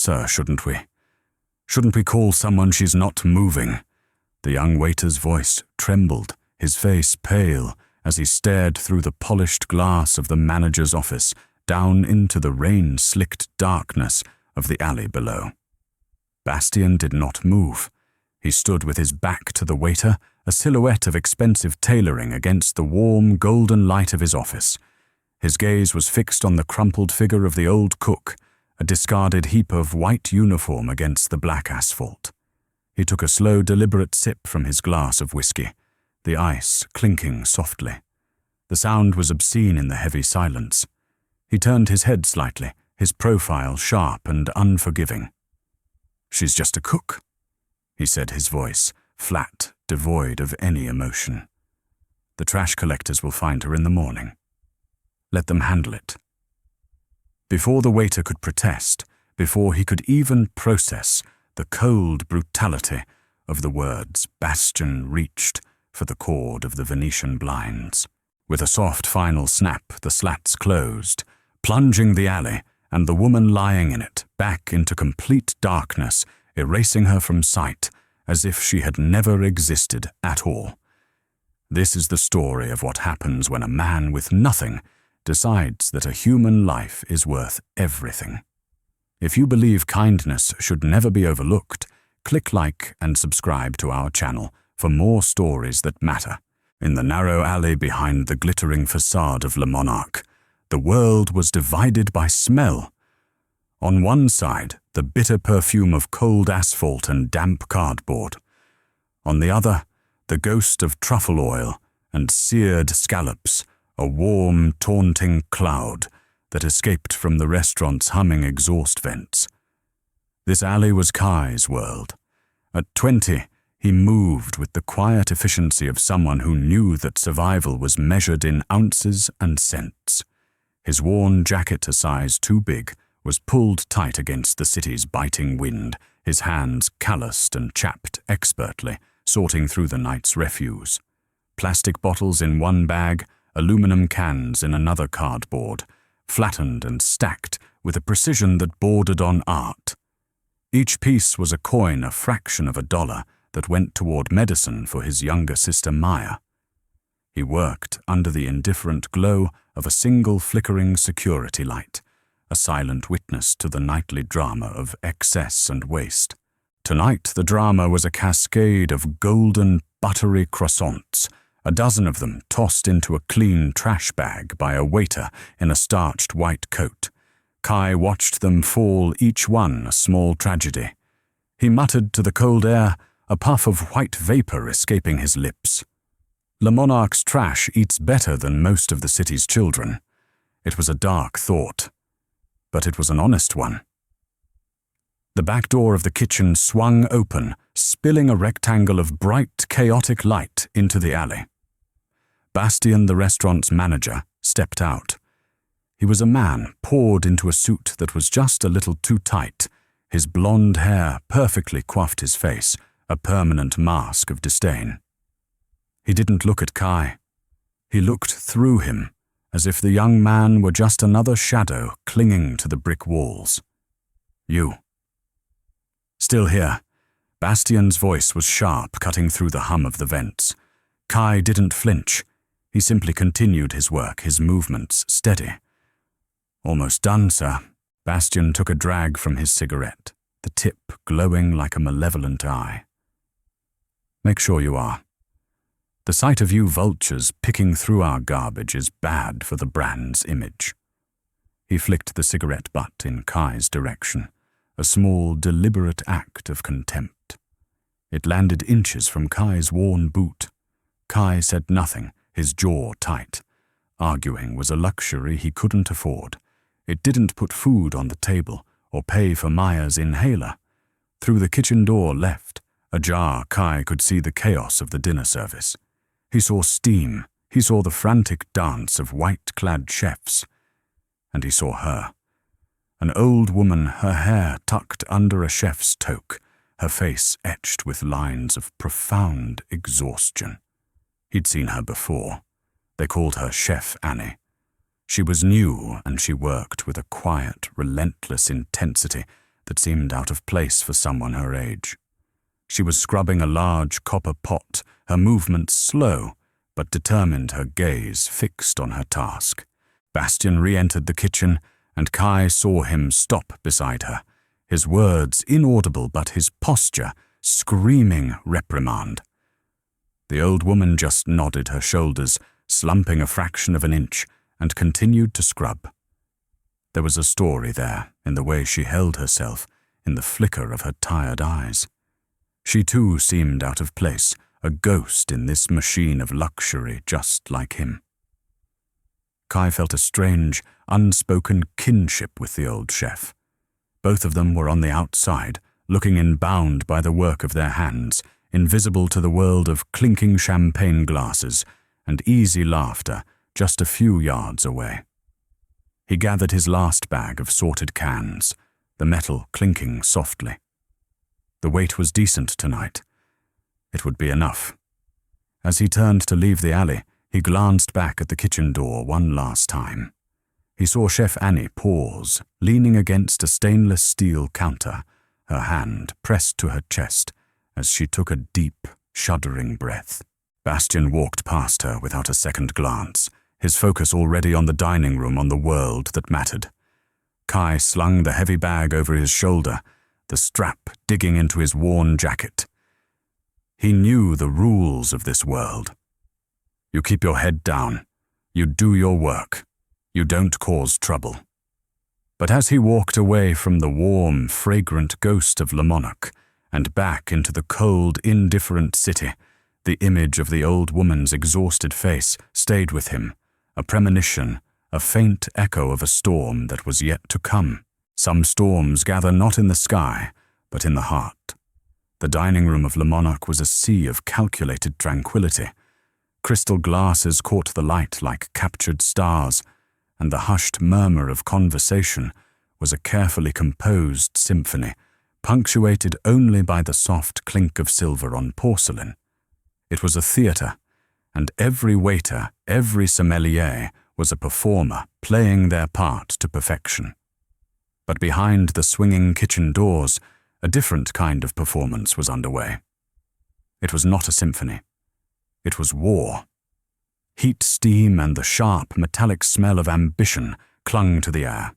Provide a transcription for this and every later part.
Sir, shouldn't we? Shouldn't we call someone? She's not moving." The young waiter's voice trembled, his face pale, as he stared through the polished glass of the manager's office down into the rain-slicked darkness of the alley below. Bastien did not move. He stood with his back to the waiter, a silhouette of expensive tailoring against the warm, golden light of his office. His gaze was fixed on the crumpled figure of the old cook, a discarded heap of white uniform against the black asphalt. He took a slow, deliberate sip from his glass of whiskey, the ice clinking softly. The sound was obscene in the heavy silence. He turned his head slightly, his profile sharp and unforgiving. "She's just a cook," he said, his voice flat, devoid of any emotion. "The trash collectors will find her in the morning. Let them handle it." Before the waiter could protest, before he could even process the cold brutality of the words, Bastien reached for the cord of the Venetian blinds. With a soft final snap, the slats closed, plunging the alley and the woman lying in it back into complete darkness, erasing her from sight as if she had never existed at all. This is the story of what happens when a man with nothing decides that a human life is worth everything. If you believe kindness should never be overlooked, click like and subscribe to our channel for more stories that matter. In the narrow alley behind the glittering facade of Le Monarque, the world was divided by smell. On one side, the bitter perfume of cold asphalt and damp cardboard. On the other, the ghost of truffle oil and seared scallops, a warm, taunting cloud that escaped from the restaurant's humming exhaust vents. This alley was Kai's world. At 20, he moved with the quiet efficiency of someone who knew that survival was measured in ounces and cents. His worn jacket, a size too big, was pulled tight against the city's biting wind, his hands calloused and chapped expertly, sorting through the night's refuse. Plastic bottles in one bag, aluminum cans in another cardboard, flattened and stacked with a precision that bordered on art. Each piece was a coin a fraction of $1 that went toward medicine for his younger sister Maya. He worked under the indifferent glow of a single flickering security light, a silent witness to the nightly drama of excess and waste. Tonight the drama was a cascade of golden, buttery croissants, a dozen of them tossed into a clean trash bag by a waiter in a starched white coat. Kai watched them fall, each one a small tragedy. He muttered to the cold air, a puff of white vapor escaping his lips. Le Monarque's trash eats better than most of the city's children. It was a dark thought, but it was an honest one. The back door of the kitchen swung open, spilling a rectangle of bright, chaotic light into the alley. Bastien, the restaurant's manager, stepped out. He was a man poured into a suit that was just a little too tight. His blonde hair perfectly coiffed his face, a permanent mask of disdain. He didn't look at Kai. He looked through him, as if the young man were just another shadow clinging to the brick walls. "You." Still here. Bastien's voice was sharp, cutting through the hum of the vents. Kai didn't flinch. He simply continued his work, his movements steady. "Almost done, sir." Bastien took a drag from his cigarette, the tip glowing like a malevolent eye. "Make sure you are. The sight of you vultures picking through our garbage is bad for the brand's image." He flicked the cigarette butt in Kai's direction, a small, deliberate act of contempt. It landed inches from Kai's worn boot. Kai said nothing, his jaw tight. Arguing was a luxury he couldn't afford. It didn't put food on the table or pay for Maya's inhaler. Through the kitchen door left, ajar, Kai could see the chaos of the dinner service. He saw steam, he saw the frantic dance of white-clad chefs, and he saw her. An old woman, her hair tucked under a chef's toque, her face etched with lines of profound exhaustion. He'd seen her before. They called her Chef Annie. She was new, and she worked with a quiet, relentless intensity that seemed out of place for someone her age. She was scrubbing a large copper pot, her movements slow, but determined, her gaze fixed on her task. Bastian re-entered the kitchen, and Kai saw him stop beside her, his words inaudible but his posture screaming reprimand. The old woman just nodded her shoulders, slumping a fraction of an inch, and continued to scrub. There was a story there in the way she held herself, in the flicker of her tired eyes. She too seemed out of place, a ghost in this machine of luxury just like him. Kai felt a strange, unspoken kinship with the old chef. Both of them were on the outside, looking in, bound by the work of their hands, invisible to the world of clinking champagne glasses and easy laughter just a few yards away. He gathered his last bag of sorted cans, the metal clinking softly. The wait was decent tonight. It would be enough. As he turned to leave the alley, he glanced back at the kitchen door one last time. He saw Chef Annie pause, leaning against a stainless steel counter, her hand pressed to her chest as she took a deep, shuddering breath. Bastian walked past her without a second glance, his focus already on the dining room, on the world that mattered. Kai slung the heavy bag over his shoulder, the strap digging into his worn jacket. He knew the rules of this world. You keep your head down. You do your work. You don't cause trouble. But as he walked away from the warm, fragrant ghost of Le Monarch and back into the cold, indifferent city, the image of the old woman's exhausted face stayed with him, a premonition, a faint echo of a storm that was yet to come. Some storms gather not in the sky, but in the heart. The dining room of Le Monarch was a sea of calculated tranquility. Crystal glasses caught the light like captured stars, and the hushed murmur of conversation was a carefully composed symphony, punctuated only by the soft clink of silver on porcelain. It was a theatre, and every waiter, every sommelier was a performer playing their part to perfection. But behind the swinging kitchen doors, a different kind of performance was underway. It was not a symphony. It was war. Heat, steam, and the sharp, metallic smell of ambition clung to the air.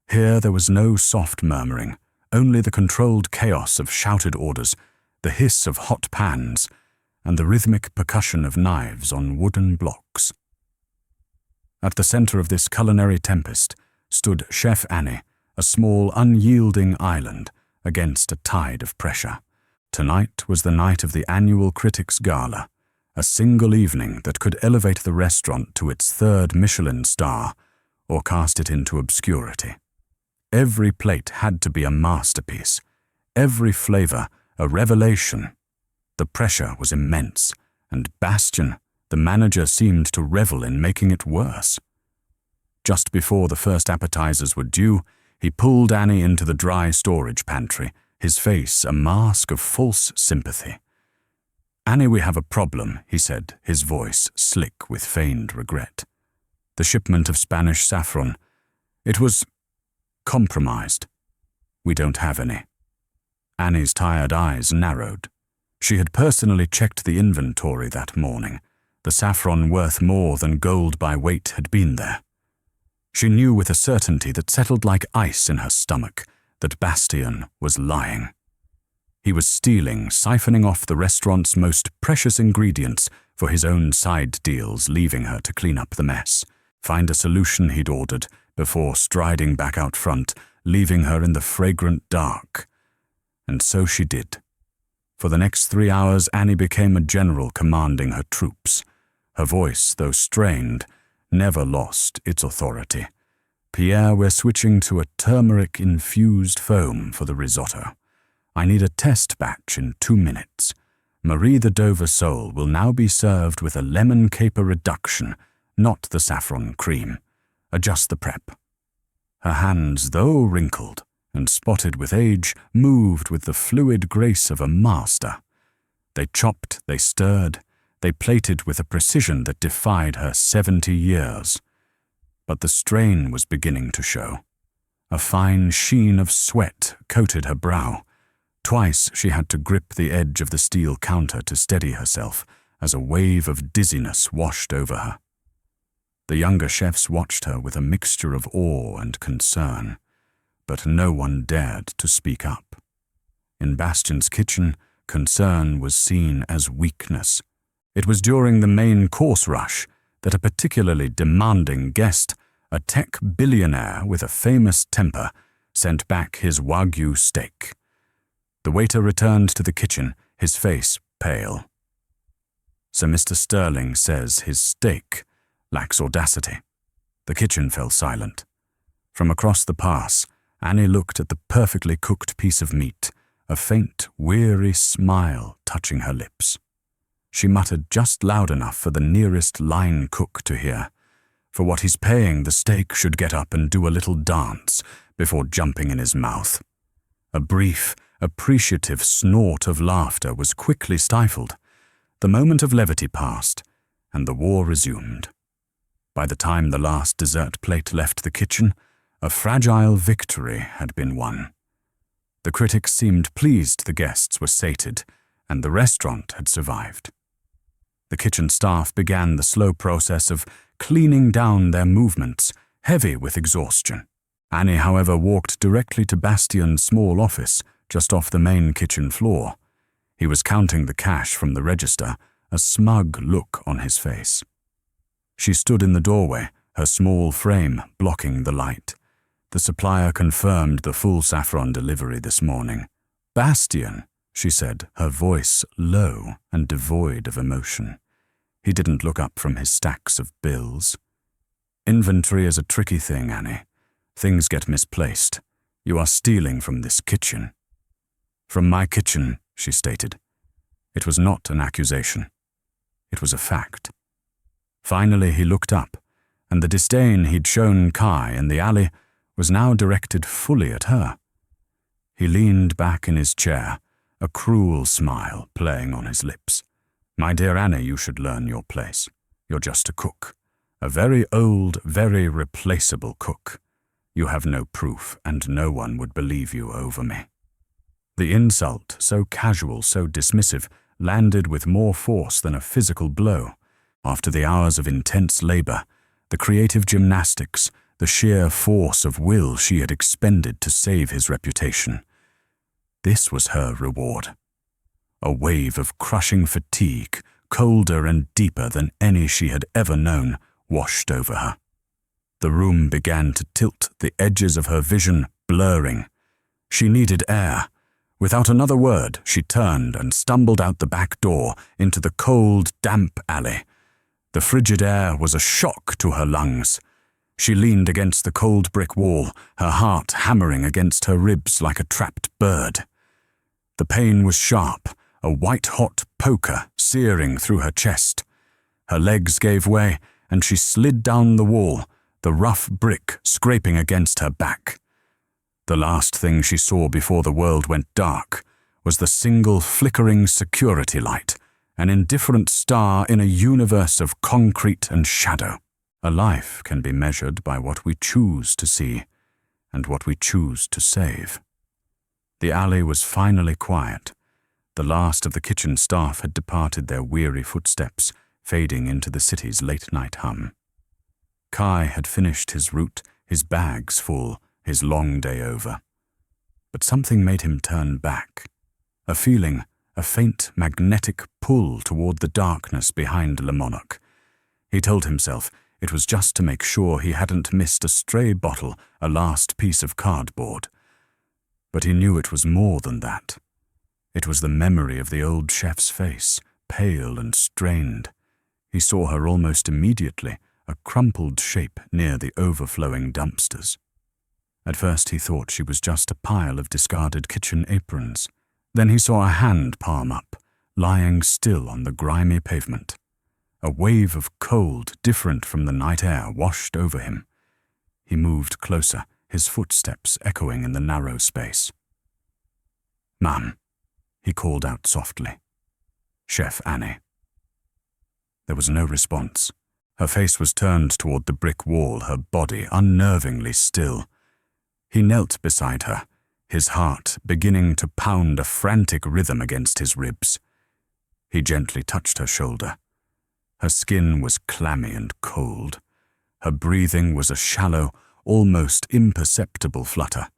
Here there was no soft murmuring, only the controlled chaos of shouted orders, the hiss of hot pans, and the rhythmic percussion of knives on wooden blocks. At the center of this culinary tempest stood Chef Annie, a small, unyielding island against a tide of pressure. Tonight was the night of the annual Critics' Gala, a single evening that could elevate the restaurant to its third Michelin star or cast it into obscurity. Every plate had to be a masterpiece, every flavor a revelation. The pressure was immense, and Bastian, the manager, seemed to revel in making it worse. Just before the first appetizers were due, he pulled Annie into the dry storage pantry, his face a mask of false sympathy. "Annie, we have a problem," he said, his voice slick with feigned regret. "The shipment of Spanish saffron. It was compromised. We don't have any." Annie's tired eyes narrowed. She had personally checked the inventory that morning. The saffron worth more than gold by weight had been there. She knew with a certainty that settled like ice in her stomach that Bastian was lying. He was stealing, siphoning off the restaurant's most precious ingredients for his own side deals, leaving her to clean up the mess, find a solution he'd ordered before striding back out front, leaving her in the fragrant dark. And so she did. For the next 3 hours, Annie became a general commanding her troops. Her voice, though strained, never lost its authority. "Pierre, we're switching to a turmeric-infused foam for the risotto. I need a test batch in 2 minutes. Marie the Dover sole will now be served with a lemon caper reduction, not the saffron cream. Adjust the prep." Her hands, though wrinkled and spotted with age, moved with the fluid grace of a master. They chopped, they stirred, they plated with a precision that defied her 70 years. But the strain was beginning to show. A fine sheen of sweat coated her brow. Twice she had to grip the edge of the steel counter to steady herself as a wave of dizziness washed over her. The younger chefs watched her with a mixture of awe and concern, but no one dared to speak up. In Bastian's kitchen, concern was seen as weakness. It was during the main course rush that a particularly demanding guest, a tech billionaire with a famous temper, sent back his Wagyu steak. The waiter returned to the kitchen, his face pale. "Sir Mr. Sterling says his steak lacks audacity." The kitchen fell silent. From across the pass, Annie looked at the perfectly cooked piece of meat, a faint, weary smile touching her lips. She muttered just loud enough for the nearest line cook to hear. For what he's paying, the steak should get up and do a little dance before jumping in his mouth. A brief, appreciative snort of laughter was quickly stifled. The moment of levity passed, and the war resumed. By the time the last dessert plate left the kitchen, a fragile victory had been won. The critics seemed pleased the guests were sated, and the restaurant had survived. The kitchen staff began the slow process of cleaning down their movements, heavy with exhaustion. Annie, however, walked directly to Bastian's small office, just off the main kitchen floor. He was counting the cash from the register, a smug look on his face. She stood in the doorway, her small frame blocking the light. The supplier confirmed the full saffron delivery this morning. "Bastian," she said, her voice low and devoid of emotion. He didn't look up from his stacks of bills. "Inventory is a tricky thing, Annie. Things get misplaced. You are stealing from this kitchen." "From my kitchen," she stated. It was not an accusation. It was a fact. Finally he looked up, and the disdain he'd shown Kai in the alley was now directed fully at her. He leaned back in his chair, a cruel smile playing on his lips. "My dear Annie, you should learn your place. You're just a cook. A very old, very replaceable cook. You have no proof, and no one would believe you over me." The insult, so casual, so dismissive, landed with more force than a physical blow. After the hours of intense labor, the creative gymnastics, the sheer force of will she had expended to save his reputation. This was her reward. A wave of crushing fatigue, colder and deeper than any she had ever known, washed over her. The room began to tilt, the edges of her vision blurring. She needed air. Without another word, she turned and stumbled out the back door into the cold, damp alley. The frigid air was a shock to her lungs. She leaned against the cold brick wall, her heart hammering against her ribs like a trapped bird. The pain was sharp, a white-hot poker searing through her chest. Her legs gave way, and she slid down the wall, the rough brick scraping against her back. The last thing she saw before the world went dark was the single flickering security light, an indifferent star in a universe of concrete and shadow. A life can be measured by what we choose to see and what we choose to save. The alley was finally quiet. The last of the kitchen staff had departed their weary footsteps, fading into the city's late-night hum. Kai had finished his route, his bags full, his long day over. But something made him turn back. A feeling, a faint magnetic pull toward the darkness behind Le Monarch. He told himself it was just to make sure he hadn't missed a stray bottle, a last piece of cardboard. But he knew it was more than that. It was the memory of the old chef's face, pale and strained. He saw her almost immediately, a crumpled shape near the overflowing dumpsters. At first he thought she was just a pile of discarded kitchen aprons. Then he saw a hand palm up, lying still on the grimy pavement. A wave of cold, different from the night air, washed over him. He moved closer, his footsteps echoing in the narrow space. "Ma'am," he called out softly. "Chef Annie." There was no response. Her face was turned toward the brick wall, her body unnervingly still. He knelt beside her, his heart beginning to pound a frantic rhythm against his ribs. He gently touched her shoulder. Her skin was clammy and cold. Her breathing was a shallow, almost imperceptible flutter.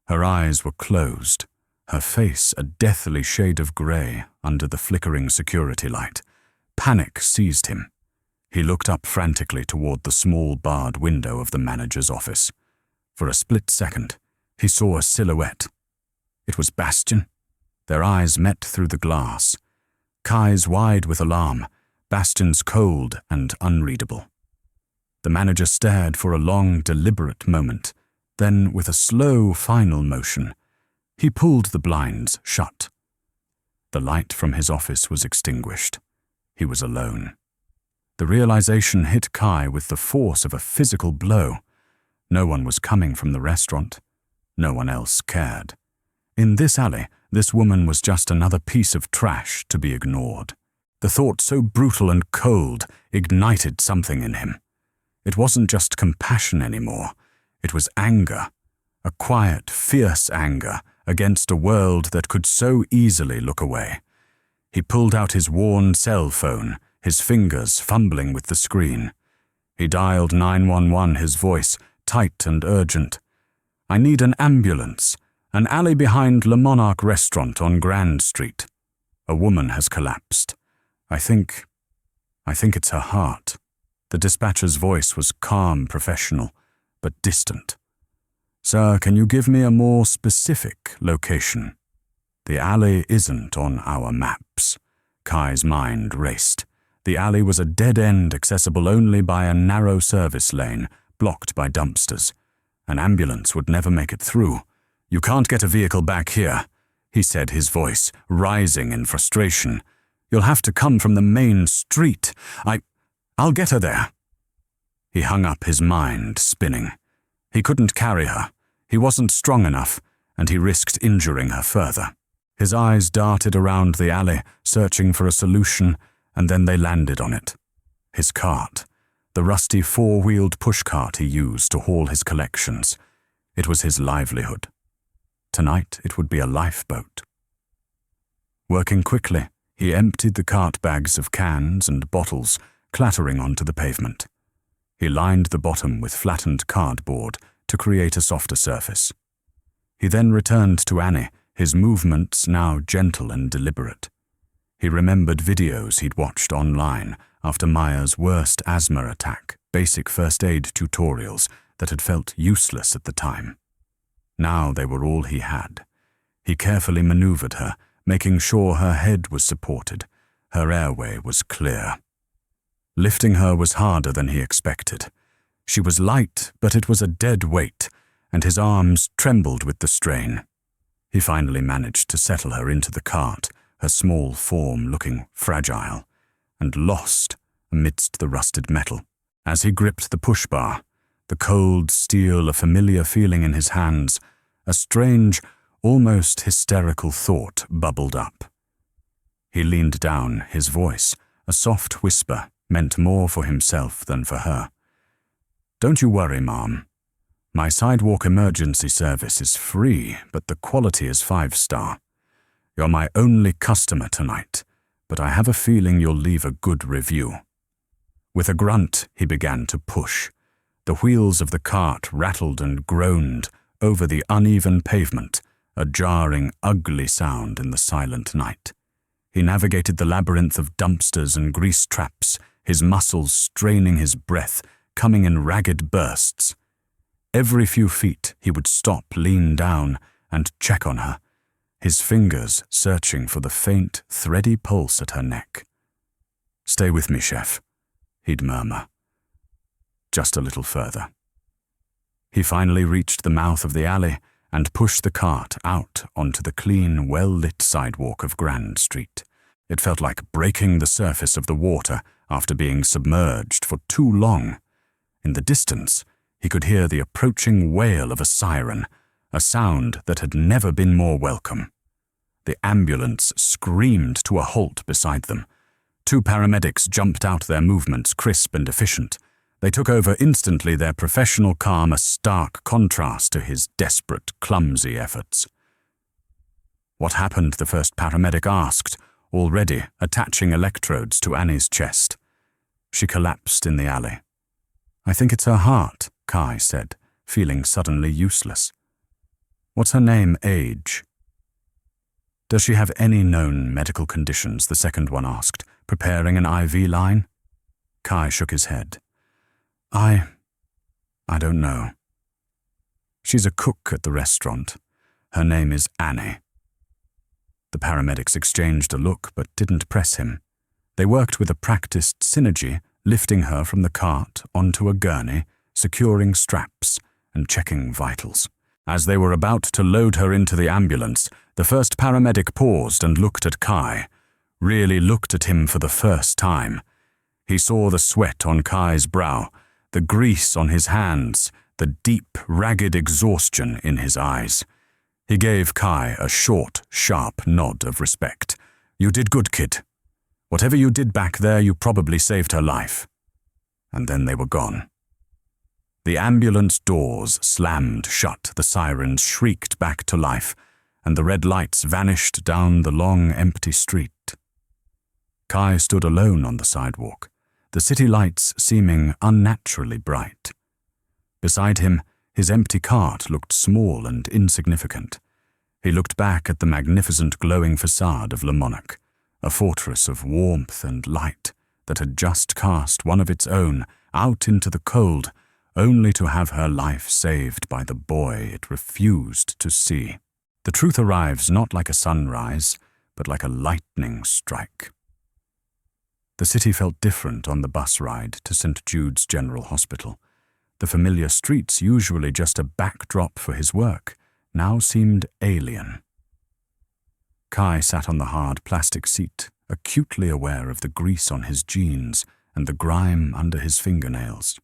Her eyes were closed, her face a deathly shade of grey under the flickering security light. Panic seized him. He looked up frantically toward the small barred window of the manager's office. For a split second, he saw a silhouette. It was Bastian. Their eyes met through the glass. Kai's wide with alarm, Bastian's cold and unreadable. The manager stared for a long, deliberate moment. Then, with a slow, final motion, he pulled the blinds shut. The light from his office was extinguished. He was alone. The realization hit Kai with the force of a physical blow. No one was coming from the restaurant. No one else cared. In this alley, this woman was just another piece of trash to be ignored. The thought, so brutal and cold, ignited something in him. It wasn't just compassion anymore. It was anger, a quiet, fierce anger against a world that could so easily look away. He pulled out his worn cell phone, his fingers fumbling with the screen. He dialed 911, his voice tight and urgent. "I need an ambulance. An alley behind Le Monarch restaurant on Grand Street. A woman has collapsed. I think it's her heart." The dispatcher's voice was calm, professional, but distant. "Sir, can you give me a more specific location?" "The alley isn't on our maps." Kai's mind raced. The alley was a dead end accessible only by a narrow service lane, blocked by dumpsters. An ambulance would never make it through. "You can't get a vehicle back here," he said, his voice rising in frustration. "You'll have to come from the main street. I'll get her there." He hung up, his mind spinning. He couldn't carry her. He wasn't strong enough, and he risked injuring her further. His eyes darted around the alley, searching for a solution, and then they landed on it. His cart, the rusty four-wheeled pushcart he used to haul his collections. It was his livelihood. Tonight it would be a lifeboat. Working quickly, he emptied the cart bags of cans and bottles, clattering onto the pavement. He lined the bottom with flattened cardboard to create a softer surface. He then returned to Annie, his movements now gentle and deliberate. He remembered videos he'd watched online after Maya's worst asthma attack, basic first aid tutorials that had felt useless at the time. Now they were all he had. He carefully maneuvered her, making sure her head was supported, her airway was clear. Lifting her was harder than he expected. She was light, but it was a dead weight, and his arms trembled with the strain. He finally managed to settle her into the cart, her small form looking fragile and lost amidst the rusted metal. As he gripped the push bar, the cold steel a familiar feeling in his hands, a strange, almost hysterical thought bubbled up. He leaned down, his voice, a soft whisper, meant more for himself than for her. "Don't you worry, Mom. My sidewalk emergency service is free, but the quality is 5-star. You're my only customer tonight, but I have a feeling you'll leave a good review." With a grunt, he began to push. The wheels of the cart rattled and groaned over the uneven pavement, a jarring, ugly sound in the silent night. He navigated the labyrinth of dumpsters and grease traps, his muscles straining his breath, coming in ragged bursts. Every few feet he would stop, lean down, and check on her, his fingers searching for the faint, thready pulse at her neck. "Stay with me, Chef," he'd murmur. Just a little further. He finally reached the mouth of the alley and pushed the cart out onto the clean, well-lit sidewalk of Grand Street. It felt like breaking the surface of the water after being submerged for too long. In the distance, he could hear the approaching wail of a siren, a sound that had never been more welcome. The ambulance screamed to a halt beside them. 2 paramedics jumped out, their movements crisp and efficient. They took over instantly, their professional calm a stark contrast to his desperate, clumsy efforts. "What happened?" the first paramedic asked, already attaching electrodes to Annie's chest. "She collapsed in the alley." "I think it's her heart," Kai said, feeling suddenly useless. "What's her name, age?" "Does she have any known medical conditions?" the second one asked, preparing an IV line. Kai shook his head. I don't know. She's a cook at the restaurant. Her name is Annie." The paramedics exchanged a look but didn't press him. They worked with a practiced synergy, lifting her from the cart onto a gurney, securing straps and checking vitals. As they were about to load her into the ambulance, the first paramedic paused and looked at Kai, really looked at him for the first time. He saw the sweat on Kai's brow, the grease on his hands, the deep, ragged exhaustion in his eyes. He gave Kai a short, sharp nod of respect. "You did good, kid. Whatever you did back there, you probably saved her life." And then they were gone. The ambulance doors slammed shut, the sirens shrieked back to life, and the red lights vanished down the long, empty street. Kai stood alone on the sidewalk, the city lights seeming unnaturally bright. Beside him, his empty cart looked small and insignificant. He looked back at the magnificent glowing facade of Le Monarch, a fortress of warmth and light that had just cast one of its own out into the cold, only to have her life saved by the boy it refused to see. The truth arrives not like a sunrise, but like a lightning strike. The city felt different on the bus ride to St. Jude's General Hospital. The familiar streets, usually just a backdrop for his work, now seemed alien. Kai sat on the hard plastic seat, acutely aware of the grease on his jeans and the grime under his fingernails.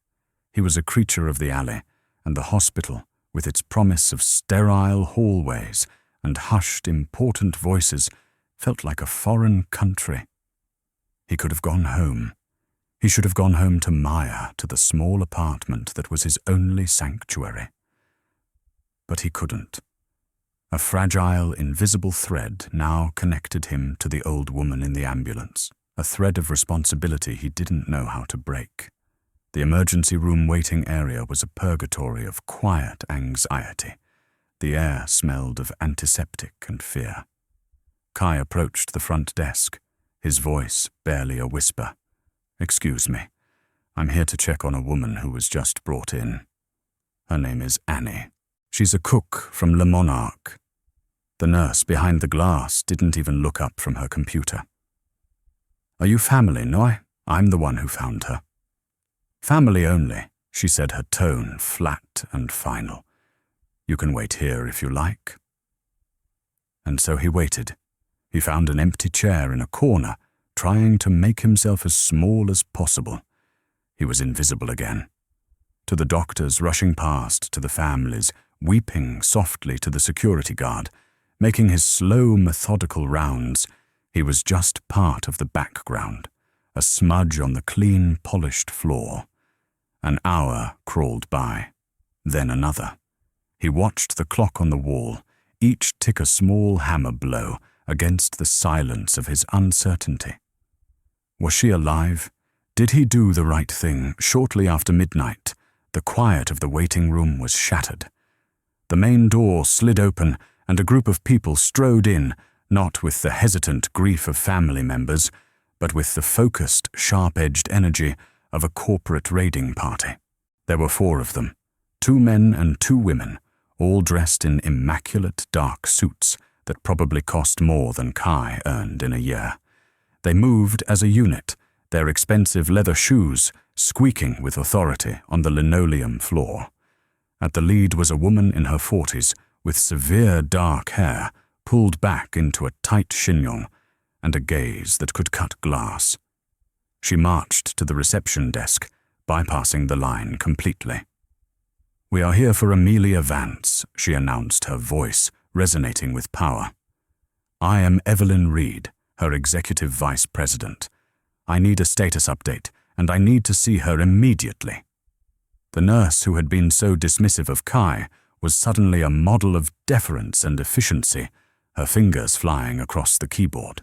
He was a creature of the alley, and the hospital, with its promise of sterile hallways and hushed, important voices, felt like a foreign country. He could have gone home. He should have gone home to Maya, to the small apartment that was his only sanctuary. But he couldn't. A fragile, invisible thread now connected him to the old woman in the ambulance, a thread of responsibility he didn't know how to break. The emergency room waiting area was a purgatory of quiet anxiety. The air smelled of antiseptic and fear. Kai approached the front desk, his voice barely a whisper. "Excuse me, I'm here to check on a woman who was just brought in. Her name is Annie. She's a cook from Le Monarch." The nurse behind the glass didn't even look up from her computer. "Are you family, no? I'm the one who found her." "Family only," she said, her tone flat and final. "You can wait here if you like." And so he waited. He found an empty chair in a corner, trying to make himself as small as possible. He was invisible again. To the doctors rushing past, to the families, weeping softly to the security guard, making his slow, methodical rounds, he was just part of the background, a smudge on the clean, polished floor. An hour crawled by, then another. He watched the clock on the wall, each tick a small hammer blow against the silence of his uncertainty. Was she alive? Did he do the right thing? Shortly after midnight, the quiet of the waiting room was shattered. The main door slid open, and a group of people strode in, not with the hesitant grief of family members, but with the focused, sharp-edged energy of a corporate raiding party. There were 4 of them, 2 men and 2 women, all dressed in immaculate dark suits that probably cost more than Kai earned in a year. They moved as a unit, their expensive leather shoes squeaking with authority on the linoleum floor. At the lead was a woman in her 40s with severe dark hair pulled back into a tight chignon and a gaze that could cut glass. She marched to the reception desk, bypassing the line completely. "We are here for Amelia Vance," she announced, her voice resonating with power. "I am Evelyn Reed, her executive vice president. I need a status update and I need to see her immediately." The nurse who had been so dismissive of Kai was suddenly a model of deference and efficiency, her fingers flying across the keyboard.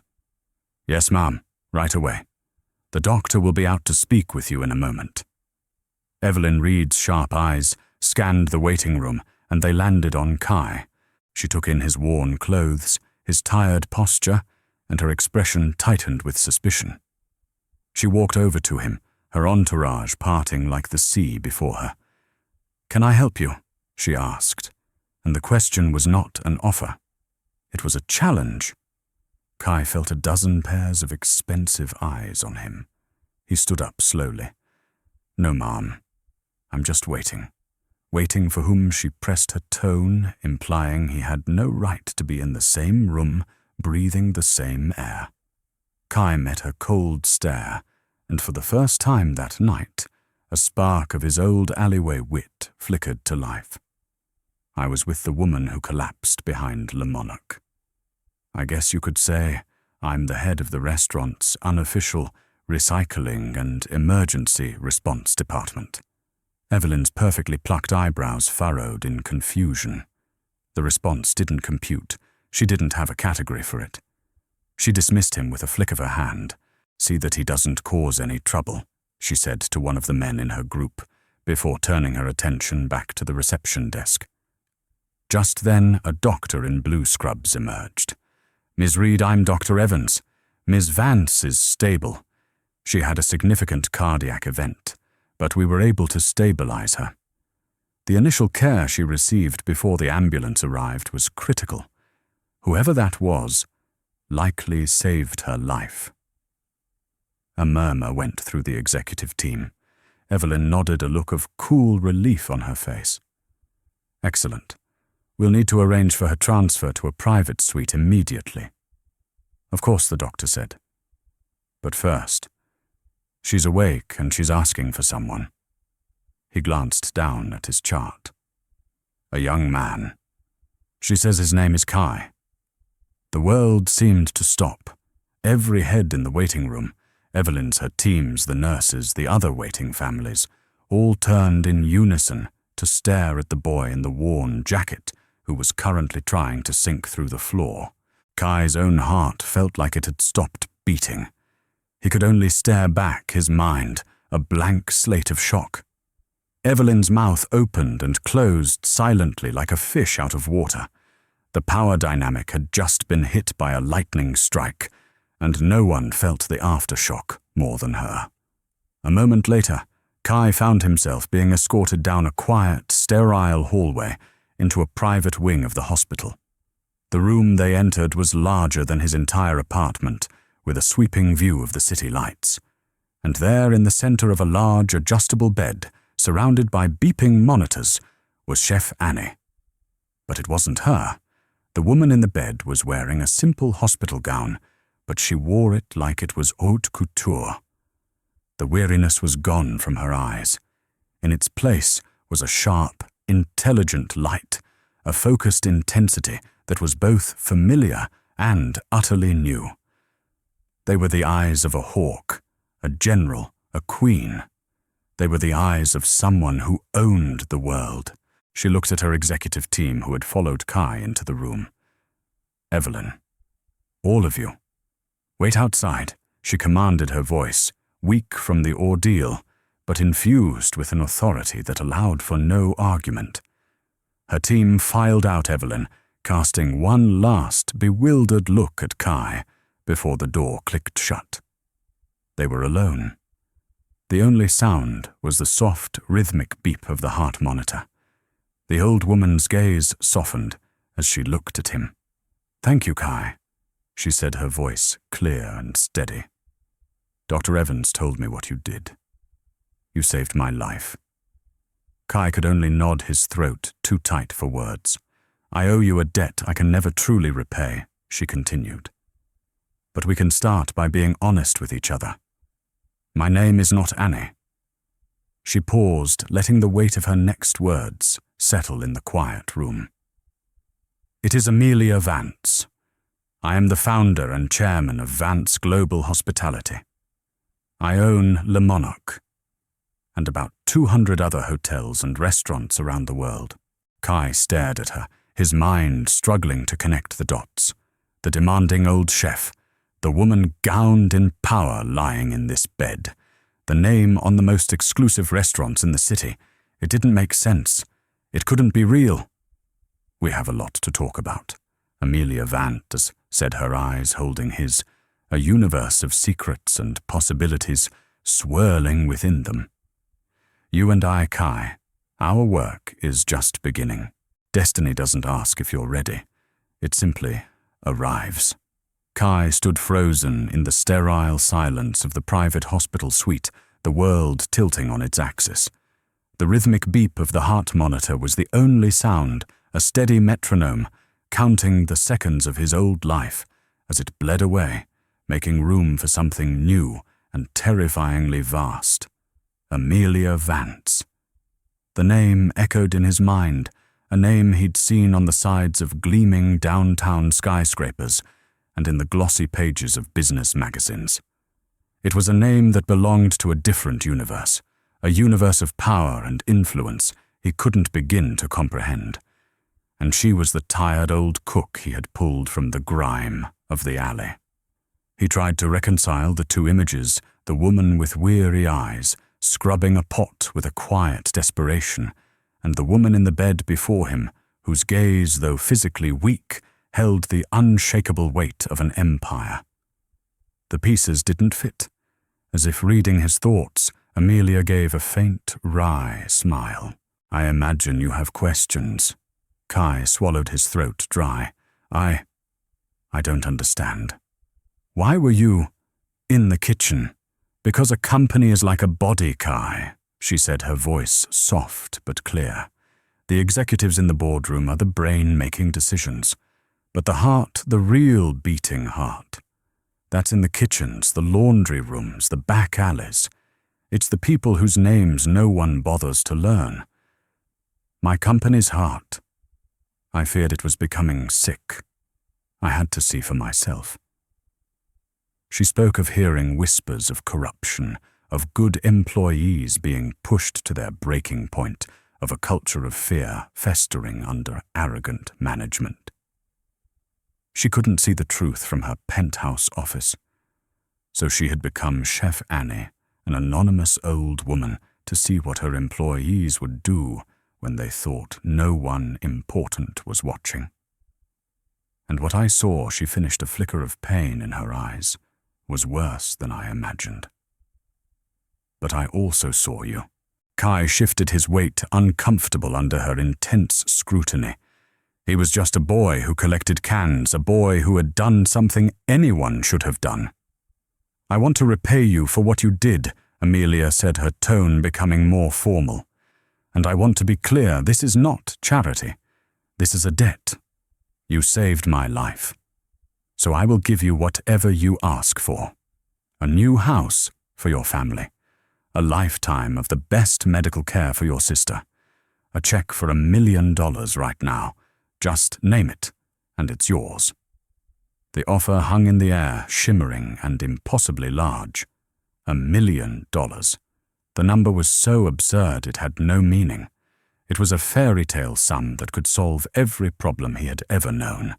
"Yes, ma'am, right away. The doctor will be out to speak with you in a moment." Evelyn Reed's sharp eyes scanned the waiting room, and they landed on Kai. She took in his worn clothes, his tired posture, and her expression tightened with suspicion. She walked over to him, her entourage parting like the sea before her. "Can I help you?" she asked, and the question was not an offer. It was a challenge. Kai felt a dozen pairs of expensive eyes on him. He stood up slowly. "No, ma'am. I'm just waiting." Waiting for whom she pressed her tone, implying he had no right to be in the same room, breathing the same air. Kai met her cold stare, and for the first time that night, a spark of his old alleyway wit flickered to life. "I was with the woman who collapsed behind Le Monarch. I guess you could say I'm the head of the restaurant's unofficial recycling and emergency response department." Evelyn's perfectly plucked eyebrows furrowed in confusion. The response didn't compute. She didn't have a category for it. She dismissed him with a flick of her hand. "See that he doesn't cause any trouble," she said to one of the men in her group, before turning her attention back to the reception desk. Just then, a doctor in blue scrubs emerged. "Ms. Reed, I'm Dr. Evans. Ms. Vance is stable. She had a significant cardiac event, but we were able to stabilize her. The initial care she received before the ambulance arrived was critical. Whoever that was likely saved her life." A murmur went through the executive team. Evelyn nodded, a look of cool relief on her face. "Excellent. We'll need to arrange for her transfer to a private suite immediately." "Of course," the doctor said. "But first, she's awake and she's asking for someone." He glanced down at his chart. "A young man. She says his name is Kai." The world seemed to stop. Every head in the waiting room, Evelyn's, her teams, the nurses, the other waiting families, all turned in unison to stare at the boy in the worn jacket who was currently trying to sink through the floor. Kai's own heart felt like it had stopped beating. He could only stare back, his mind a blank slate of shock. Evelyn's mouth opened and closed silently like a fish out of water. The power dynamic had just been hit by a lightning strike, and no one felt the aftershock more than her. A moment later, Kai found himself being escorted down a quiet, sterile hallway into a private wing of the hospital. The room they entered was larger than his entire apartment, with a sweeping view of the city lights. And there, in the center of a large, adjustable bed, surrounded by beeping monitors, was Chef Annie. But it wasn't her. The woman in the bed was wearing a simple hospital gown, but she wore it like it was haute couture. The weariness was gone from her eyes. In its place was a sharp, intelligent light, a focused intensity that was both familiar and utterly new. They were the eyes of a hawk, a general, a queen. They were the eyes of someone who owned the world. She looked at her executive team who had followed Kai into the room. "Evelyn, all of you, wait outside," she commanded, her voice, weak from the ordeal, but infused with an authority that allowed for no argument. Her team filed out Evelyn, casting one last bewildered look at Kai before the door clicked shut. They were alone. The only sound was the soft, rhythmic beep of the heart monitor. The old woman's gaze softened as she looked at him. "Thank you, Kai," she said, her voice clear and steady. "Dr. Evans told me what you did. You saved my life." Kai could only nod, his throat too tight for words. "I owe you a debt I can never truly repay," she continued. "But we can start by being honest with each other. My name is not Annie." She paused, letting the weight of her next words settle in the quiet room. "It is Amelia Vance. I am the founder and chairman of Vance Global Hospitality. I own Le Monarch, and about 200 other hotels and restaurants around the world. Kai stared at her, his mind struggling to connect the dots. The demanding old chef, the woman gowned in power lying in this bed, the name on the most exclusive restaurants in the city. It didn't make sense. It couldn't be real. We have a lot to talk about, Amelia Vance said, her eyes holding his, a universe of secrets and possibilities swirling within them. You and I, Kai, our work is just beginning. Destiny doesn't ask if you're ready. It simply arrives. Kai stood frozen in the sterile silence of the private hospital suite, the world tilting on its axis. The rhythmic beep of the heart monitor was the only sound, a steady metronome, counting the seconds of his old life as it bled away, making room for something new and terrifyingly vast. Amelia Vance. The name echoed in his mind, a name he'd seen on the sides of gleaming downtown skyscrapers and in the glossy pages of business magazines. It was a name that belonged to a different universe, a universe of power and influence he couldn't begin to comprehend. And she was the tired old cook he had pulled from the grime of the alley. He tried to reconcile the two images, the woman with weary eyes, scrubbing a pot with a quiet desperation, and the woman in the bed before him, whose gaze, though physically weak, held the unshakable weight of an empire. The pieces didn't fit. As if reading his thoughts, Amelia gave a faint, wry smile. I imagine you have questions. Kai swallowed his throat dry. I don't understand. Why were you in the kitchen? Because a company is like a body, Kai, she said, her voice soft but clear. The executives in the boardroom are the brain making decisions, but the heart, the real beating heart, that's in the kitchens, the laundry rooms, the back alleys. It's the people whose names no one bothers to learn. My company's heart. I feared it was becoming sick. I had to see for myself. She spoke of hearing whispers of corruption, of good employees being pushed to their breaking point, of a culture of fear festering under arrogant management. She couldn't see the truth from her penthouse office, so she had become Chef Annie, an anonymous old woman, to see what her employees would do when they thought no one important was watching. And what I saw, she finished, a flicker of pain in her eyes, was worse than I imagined. But I also saw you. Kai shifted his weight, uncomfortable under her intense scrutiny. He was just a boy who collected cans, a boy who had done something anyone should have done. I want to repay you for what you did, Amelia said, her tone becoming more formal. And I want to be clear, this is not charity. This is a debt. You saved my life. So I will give you whatever you ask for. A new house for your family. A lifetime of the best medical care for your sister. A check for $1 million right now. Just name it, and it's yours. The offer hung in the air, shimmering and impossibly large. $1 million. The number was so absurd it had no meaning. It was a fairy tale sum that could solve every problem he had ever known.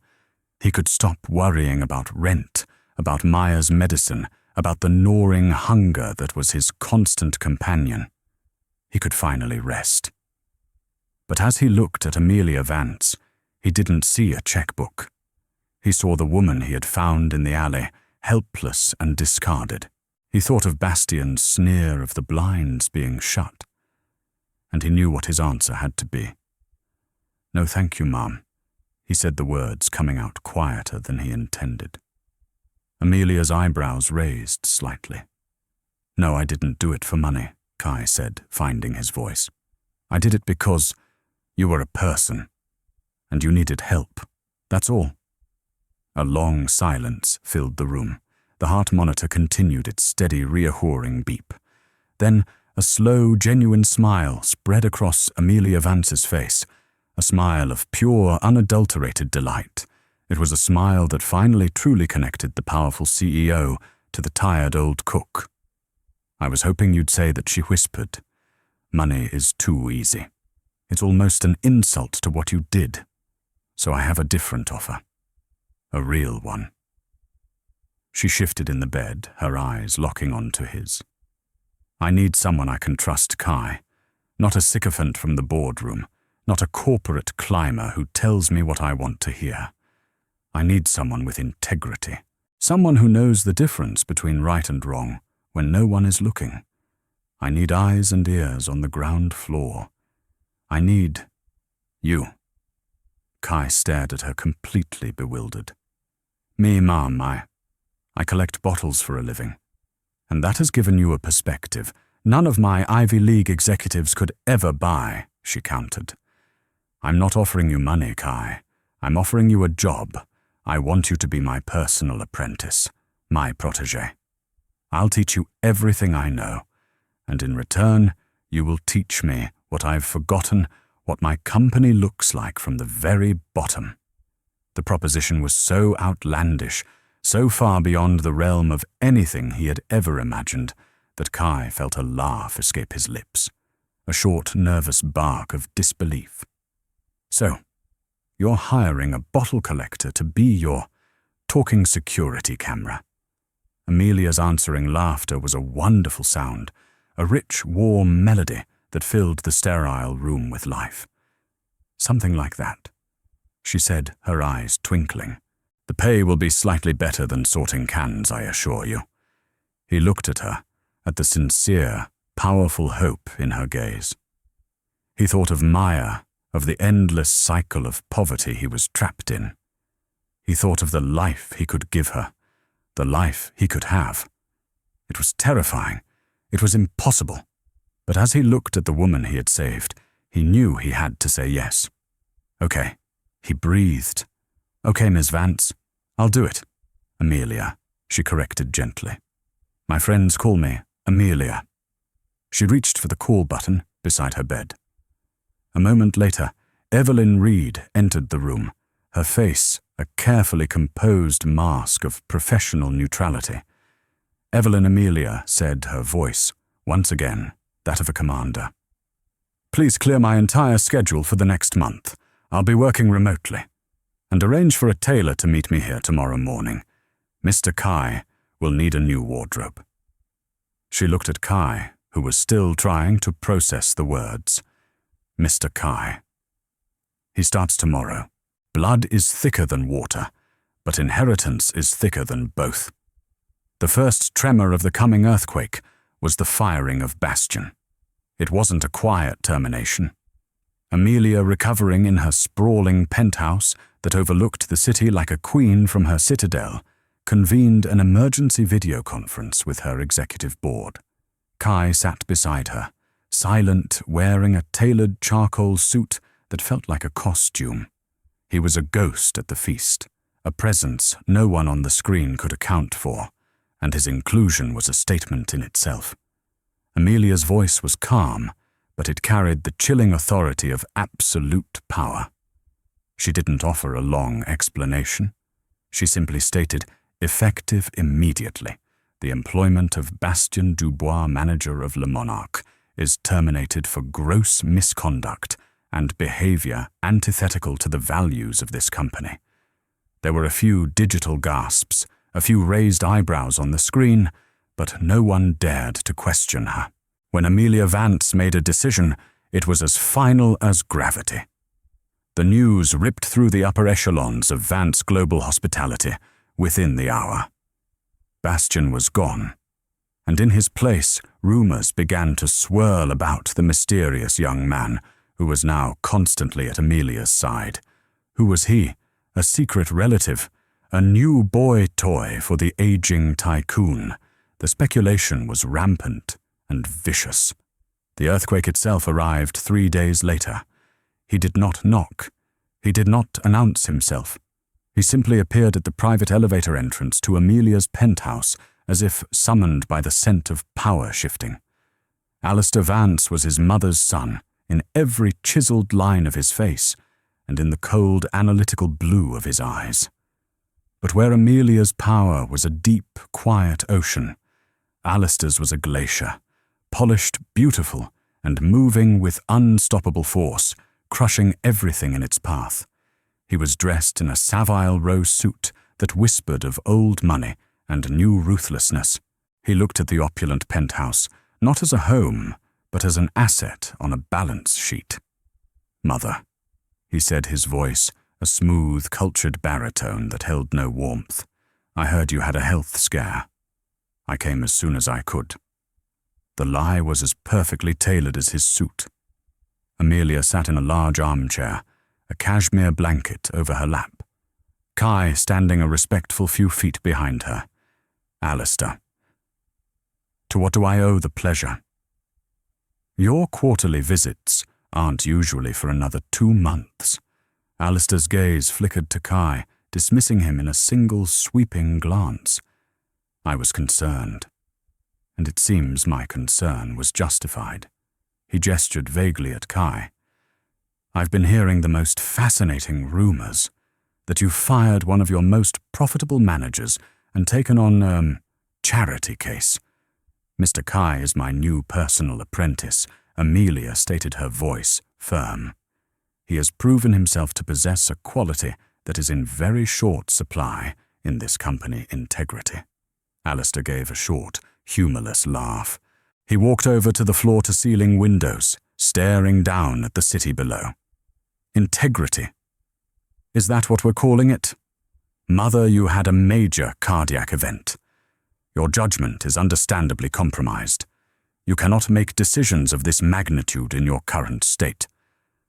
He could stop worrying about rent, about Maya's medicine, about the gnawing hunger that was his constant companion. He could finally rest. But as he looked at Amelia Vance, he didn't see a checkbook. He saw the woman he had found in the alley, helpless and discarded. He thought of Bastian's sneer of the blinds being shut, and he knew what his answer had to be. No, thank you, Mom. He said the words coming out quieter than he intended. Amelia's eyebrows raised slightly. No, I didn't do it for money, Kai said, finding his voice. I did it because you were a person, and you needed help. That's all. A long silence filled the room. The heart monitor continued its steady, reassuring beep. Then a slow, genuine smile spread across Amelia Vance's face, a smile of pure, unadulterated delight. It was a smile that finally truly connected the powerful CEO to the tired old cook. I was hoping you'd say that she whispered. Money is too easy. It's almost an insult to what you did. So I have a different offer. A real one. She shifted in the bed, her eyes locking onto his. I need someone I can trust, Kai. Not a sycophant from the boardroom. Not a corporate climber who tells me what I want to hear. I need someone with integrity. Someone who knows the difference between right and wrong when no one is looking. I need eyes and ears on the ground floor. I need you. Kai stared at her, completely bewildered. Me, Mom, I collect bottles for a living. And that has given you a perspective none of my Ivy League executives could ever buy, she countered. I'm not offering you money, Kai. I'm offering you a job. I want you to be my personal apprentice, my protégé. I'll teach you everything I know, and in return, you will teach me what I've forgotten, what my company looks like from the very bottom. The proposition was so outlandish, so far beyond the realm of anything he had ever imagined, that Kai felt a laugh escape his lips, a short, nervous bark of disbelief. So, you're hiring a bottle collector to be your talking security camera. Amelia's answering laughter was a wonderful sound, a rich, warm melody that filled the sterile room with life. Something like that, she said, her eyes twinkling. The pay will be slightly better than sorting cans, I assure you. He looked at her, at the sincere, powerful hope in her gaze. He thought of Maya, of the endless cycle of poverty he was trapped in. He thought of the life he could give her, the life he could have. It was terrifying. It was impossible. But as he looked at the woman he had saved, he knew he had to say yes. Okay, he breathed. Okay, Miss Vance, I'll do it. Amelia, she corrected gently. My friends call me Amelia. She reached for the call button beside her bed. A moment later, Evelyn Reed entered the room, her face a carefully composed mask of professional neutrality. Evelyn Amelia said, her voice, once again, that of a commander. Please clear my entire schedule for the next month. I'll be working remotely. And arrange for a tailor to meet me here tomorrow morning. Mr. Kai will need a new wardrobe. She looked at Kai, who was still trying to process the words. Mr. Kai. He starts tomorrow. Blood is thicker than water, but inheritance is thicker than both. The first tremor of the coming earthquake was the firing of Bastion. It wasn't a quiet termination. Amelia, recovering in her sprawling penthouse that overlooked the city like a queen from her citadel, convened an emergency video conference with her executive board. Kai sat beside her, silent, wearing a tailored charcoal suit that felt like a costume. He was a ghost at the feast, a presence no one on the screen could account for, and his inclusion was a statement in itself. Amelia's voice was calm, but it carried the chilling authority of absolute power. She didn't offer a long explanation. She simply stated, effective immediately, the employment of Bastien Dubois, manager of Le Monarque, is terminated for gross misconduct and behavior antithetical to the values of this company. There were a few digital gasps, a few raised eyebrows on the screen, but no one dared to question her. When Amelia Vance made a decision, it was as final as gravity. The news ripped through the upper echelons of Vance Global Hospitality within the hour. Bastion was gone, and in his place, rumors began to swirl about the mysterious young man who was now constantly at Amelia's side. Who was he? A secret relative? A new boy toy for the aging tycoon? The speculation was rampant and vicious. The earthquake itself arrived 3 days later. He did not knock. He did not announce himself. He simply appeared at the private elevator entrance to Amelia's penthouse as if summoned by the scent of power shifting. Alistair Vance was his mother's son, in every chiseled line of his face, and in the cold, analytical blue of his eyes. But where Amelia's power was a deep, quiet ocean, Alistair's was a glacier, polished, beautiful, and moving with unstoppable force, crushing everything in its path. He was dressed in a Savile Row suit that whispered of old money and new ruthlessness. He looked at the opulent penthouse, not as a home, but as an asset on a balance sheet. "Mother," he said, his voice a smooth, cultured baritone that held no warmth. "I heard you had a health scare. I came as soon as I could." The lie was as perfectly tailored as his suit. Amelia sat in a large armchair, a cashmere blanket over her lap. Kai standing a respectful few feet behind her. "Alistair, to what do I owe the pleasure?" "Your quarterly visits aren't usually for another 2 months." Alistair's gaze flickered to Kai, dismissing him in a single sweeping glance. I was concerned, and it seems my concern was justified. He gestured vaguely at Kai. "I've been hearing the most fascinating rumors that you've fired one of your most profitable managers and taken on charity case. Mr. Kai is my new personal apprentice," Amelia stated, her voice firm. "He has proven himself to possess a quality that is in very short supply in this company, integrity." Alistair gave a short, humorless laugh. He walked over to the floor-to-ceiling windows, staring down at the city below. "Integrity? Is that what we're calling it? Mother, you had a major cardiac event. Your judgment is understandably compromised. You cannot make decisions of this magnitude in your current state.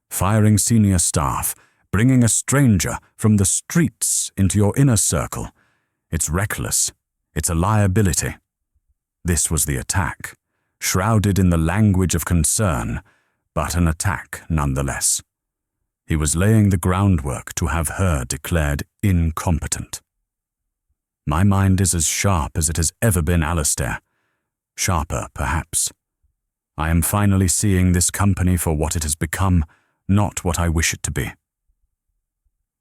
Firing senior staff, bringing a stranger from the streets into your inner circle. It's reckless. It's a liability." This was the attack, shrouded in the language of concern, but an attack nonetheless. He was laying the groundwork to have her declared incompetent. "My mind is as sharp as it has ever been, Alistair. Sharper, perhaps. I am finally seeing this company for what it has become, not what I wish it to be."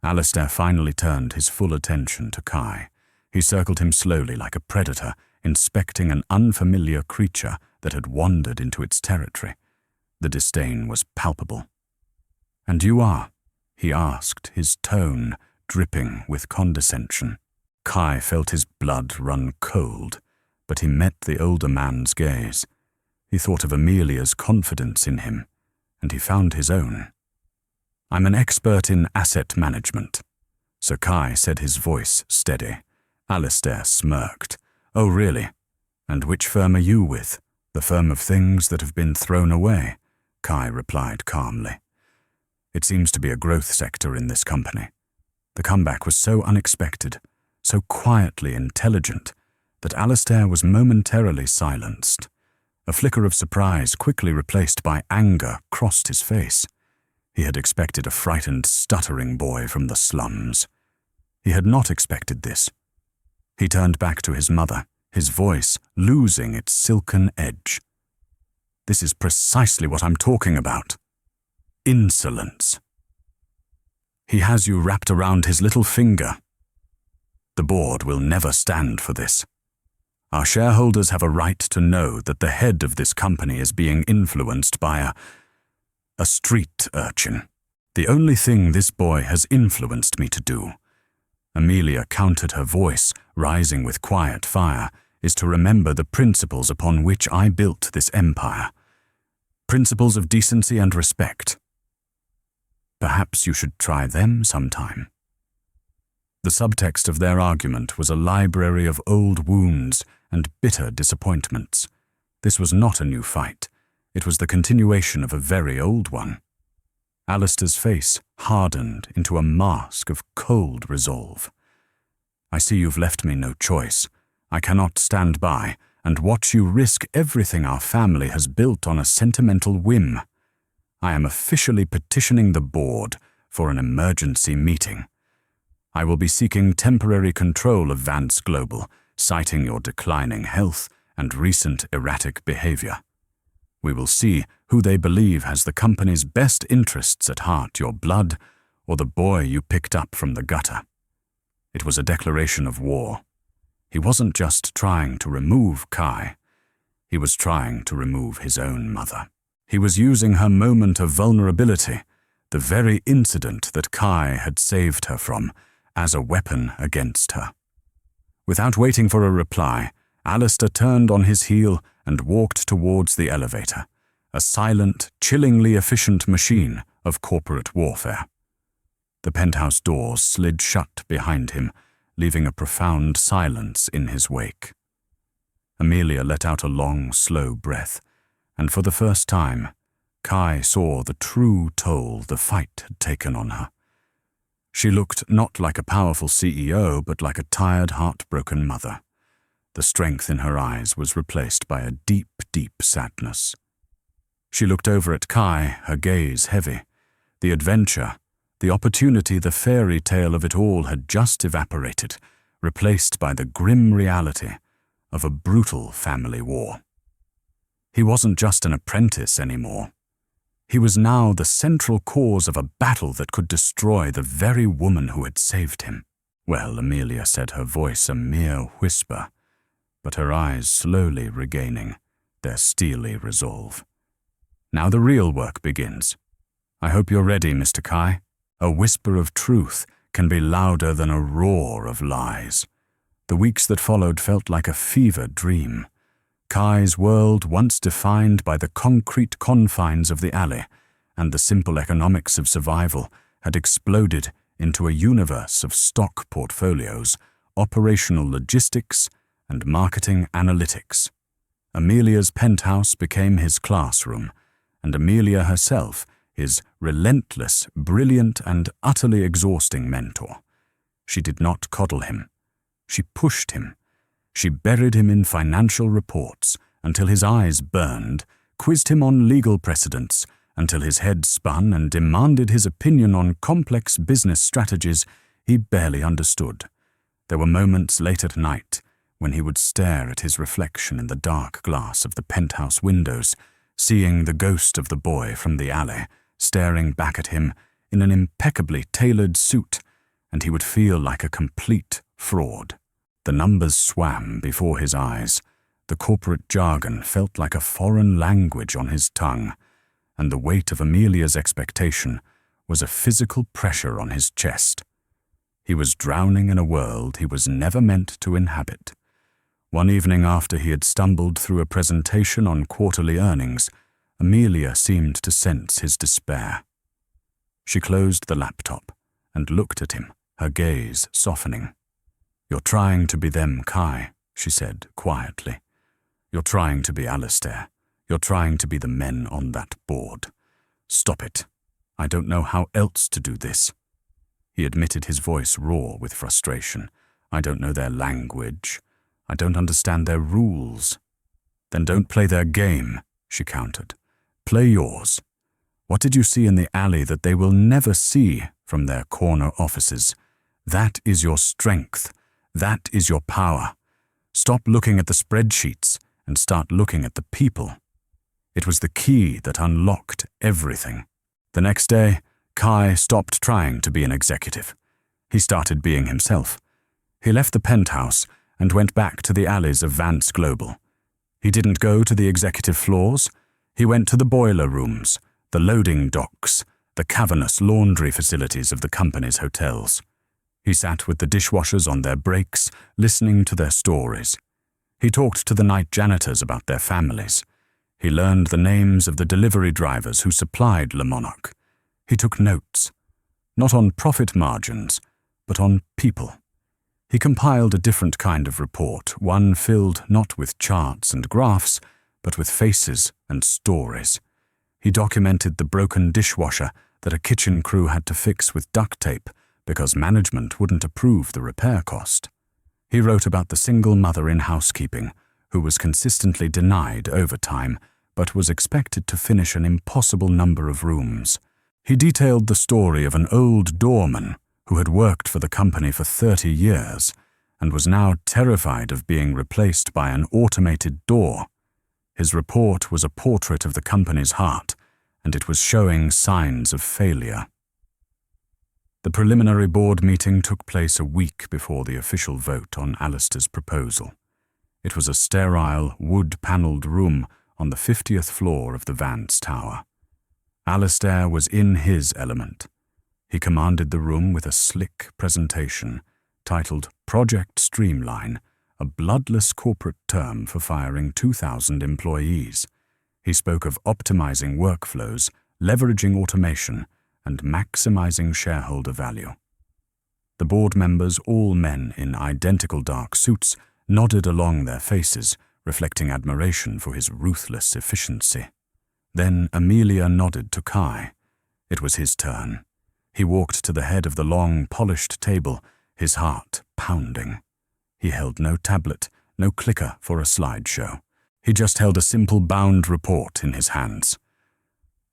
Alistair finally turned his full attention to Kai. He circled him slowly like a predator, inspecting an unfamiliar creature that had wandered into its territory. The disdain was palpable. "And you are?" he asked, his tone dripping with condescension. Kai felt his blood run cold, but he met the older man's gaze. He thought of Amelia's confidence in him, and he found his own. "I'm an expert in asset management." Sir Kai said, his voice steady. Alistair smirked. "Oh, really? And which firm are you with? The firm of things that have been thrown away?" Kai replied calmly. "It seems to be a growth sector in this company." The comeback was so unexpected, so quietly intelligent, that Alistair was momentarily silenced. A flicker of surprise, quickly replaced by anger, crossed his face. He had expected a frightened, stuttering boy from the slums. He had not expected this. He turned back to his mother, his voice losing its silken edge. "This is precisely what I'm talking about. Insolence. He has you wrapped around his little finger. The board will never stand for this. Our shareholders have a right to know that the head of this company is being influenced by a street urchin. The only thing this boy has influenced me to do," Amelia countered, her voice rising with quiet fire, "is to remember the principles upon which I built this empire. Principles of decency and respect. Perhaps you should try them sometime." The subtext of their argument was a library of old wounds and bitter disappointments. This was not a new fight. It was the continuation of a very old one. Alistair's face hardened into a mask of cold resolve. "I see you've left me no choice. I cannot stand by and watch you risk everything our family has built on a sentimental whim. I am officially petitioning the board for an emergency meeting. I will be seeking temporary control of Vance Global, citing your declining health and recent erratic behavior. We will see who they believe has the company's best interests at heart, your blood or the boy you picked up from the gutter." It was a declaration of war. He wasn't just trying to remove Kai. He was trying to remove his own mother. He was using her moment of vulnerability, the very incident that Kai had saved her from, as a weapon against her. Without waiting for a reply, Alistair turned on his heel and walked towards the elevator, a silent, chillingly efficient machine of corporate warfare. The penthouse doors slid shut behind him, leaving a profound silence in his wake. Amelia let out a long, slow breath, and for the first time, Kai saw the true toll the fight had taken on her. She looked not like a powerful CEO, but like a tired, heartbroken mother. The strength in her eyes was replaced by a deep, deep sadness. She looked over at Kai, her gaze heavy. The adventure, the opportunity, the fairy tale of it all had just evaporated, replaced by the grim reality of a brutal family war. He wasn't just an apprentice anymore. He was now the central cause of a battle that could destroy the very woman who had saved him. Well, Amelia said, her voice a mere whisper, but her eyes slowly regaining their steely resolve. Now the real work begins. I hope you're ready, Mr. Kai. A whisper of truth can be louder than a roar of lies. The weeks that followed felt like a fever dream. Kai's world, once defined by the concrete confines of the alley and the simple economics of survival, had exploded into a universe of stock portfolios, operational logistics, and marketing analytics. Amelia's penthouse became his classroom, and Amelia herself his relentless, brilliant, and utterly exhausting mentor. She did not coddle him. She pushed him. She buried him in financial reports until his eyes burned, quizzed him on legal precedents until his head spun, and demanded his opinion on complex business strategies he barely understood. There were moments late at night when he would stare at his reflection in the dark glass of the penthouse windows, seeing the ghost of the boy from the alley staring back at him in an impeccably tailored suit, and he would feel like a complete fraud. The numbers swam before his eyes. The corporate jargon felt like a foreign language on his tongue, and the weight of Amelia's expectation was a physical pressure on his chest. He was drowning in a world he was never meant to inhabit. One evening after he had stumbled through a presentation on quarterly earnings, Amelia seemed to sense his despair. She closed the laptop and looked at him, her gaze softening. "You're trying to be them, Kai," she said quietly. "You're trying to be Alistair. You're trying to be the men on that board. Stop it. I don't know how else to do this." He admitted, his voice raw with frustration. "I don't know their language. I don't understand their rules." "Then don't play their game," she countered. "Play yours. What did you see in the alley that they will never see from their corner offices? That is your strength. That is your power. Stop looking at the spreadsheets and start looking at the people." It was the key that unlocked everything. The next day, Kai stopped trying to be an executive. He started being himself. He left the penthouse and went back to the alleys of Vance Global. He didn't go to the executive floors. He went to the boiler rooms, the loading docks, the cavernous laundry facilities of the company's hotels. He sat with the dishwashers on their breaks, listening to their stories. He talked to the night janitors about their families. He learned the names of the delivery drivers who supplied Le Monarch. He took notes, not on profit margins, but on people. He compiled a different kind of report, one filled not with charts and graphs, but with faces and stories. He documented the broken dishwasher that a kitchen crew had to fix with duct tape because management wouldn't approve the repair cost. He wrote about the single mother in housekeeping who was consistently denied overtime but was expected to finish an impossible number of rooms. He detailed the story of an old doorman who had worked for the company for 30 years and was now terrified of being replaced by an automated door. His report was a portrait of the company's heart, and it was showing signs of failure. The preliminary board meeting took place a week before the official vote on Alistair's proposal. It was a sterile, wood-panelled room on the 50th floor of the Vance Tower. Alistair was in his element. He commanded the room with a slick presentation titled Project Streamline, a bloodless corporate term for firing 2,000 employees. He spoke of optimizing workflows, leveraging automation, and maximizing shareholder value. The board members, all men in identical dark suits, nodded along their faces, reflecting admiration for his ruthless efficiency. Then Amelia nodded to Kai. It was his turn. He walked to the head of the long, polished table, his heart pounding. He held no tablet, no clicker for a slideshow. He just held a simple bound report in his hands.